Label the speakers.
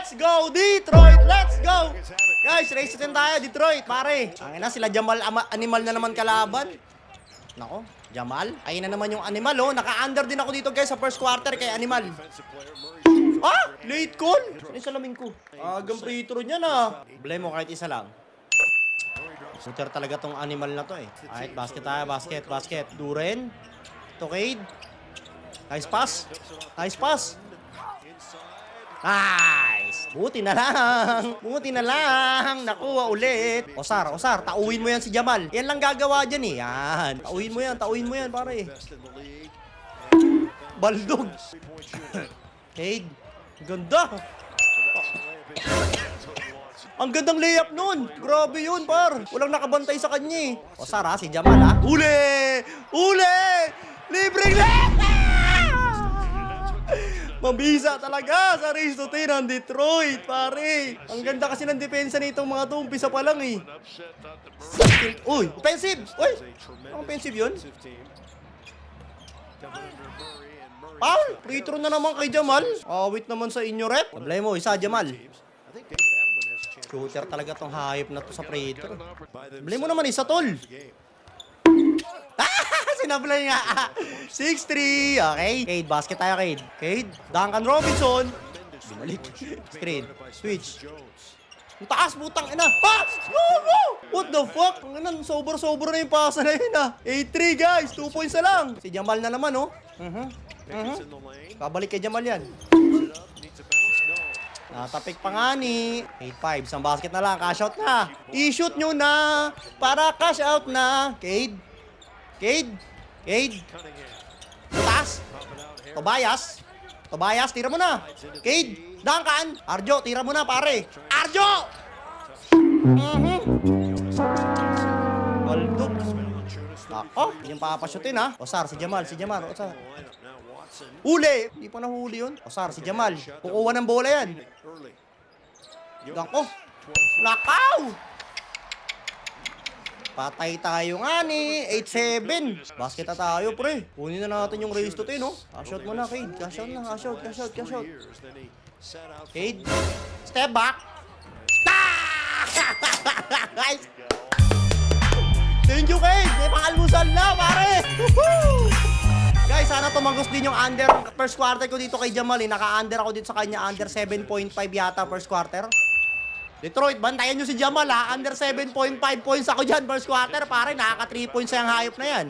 Speaker 1: Let's go, Detroit! Let's go! Guys, race din tayo, Detroit, pare. Ang ina, sila Jamal Animal na naman kalaban. Nako, Jamal. Ayun na naman yung Animal, oh. Naka-under din ako dito, guys, sa first quarter kay Animal. Ah! Late call! Ano yung salamin ko? Agang free throw niya na. Blame mo kahit isa lang. Shooter talaga tong Animal na to, eh. Alright, basket tayo, basket. Duren. To Cade. Nice pass. Nice pass. Nice! Buti na lang! Nakuha ulit! Osar, tauhin mo yan si Jamal. Yan lang gagawa dyan eh. Yan. Tauhin mo yan, pare. Baldog! Cade. Ganda! Ang gandang layup nun! Grabe yun, par! Walang nakabantay sa kanya eh. Osar ha, si Jamal ha. Uli! Libreng layup! Mabisa talaga sa race to 10 ng Detroit, pare. Ang ganda kasi ng depensa nitong mga to. Umpisa pa lang eh. Uy, offensive! Uy! Ang offensive yun? Foul! Free throw na naman kay Jamal. Awit naman sa inyo, rep. Sablay mo, isa Jamal. Shooter talaga tong hype na to sa free throw. Sablay mo naman isa, tol. Sinablay nga. 6-3. Okay. Cade, basket tayo, Cade. Cade, Duncan Robinson. Binalik. Screen. Switch. Ang taas, butang ina. Pass! Go! What the fuck? Ang ina, sobra na yung pasa na yun ah. 8-3 guys. 2 points na lang. Si Jamal na naman oh. Babalik kay Jamal yan. Natapik pa nga ni. 8-5. Isang basket na lang. Cash out na. I-shoot nyo na. Para cash out na. Cade. Butas. Tobias, tira mo na. Cade, Duncan. Arjo, tira mo na, pare. Arjo! Baldog. Ako, yung papashotin ha. Osar, si Jamal. Osar. Huli. Hindi pa nahuli yun. Osar, si Jamal. Kukuha ng bola yan. Ako. Lakaw! Patay tayo nga ni. 8-7. Basket na tayo, pre. Kunin na natin yung race to 10, no? Cash out mo na, Cade. Cash out. Cade. Step back. Guys. Thank you, Cade. May pangalmusal na, pare. Woohoo! Guys, sana tumagos din yung under first quarter ko dito kay Jamal. Naka-under ako dito sa kanya. Under 7.5 yata first quarter. Detroit, bantayan nyo si Jamal ha. Under 7.5 points ako dyan first quarter. Pare, nakaka 3 points yung hayop na yan.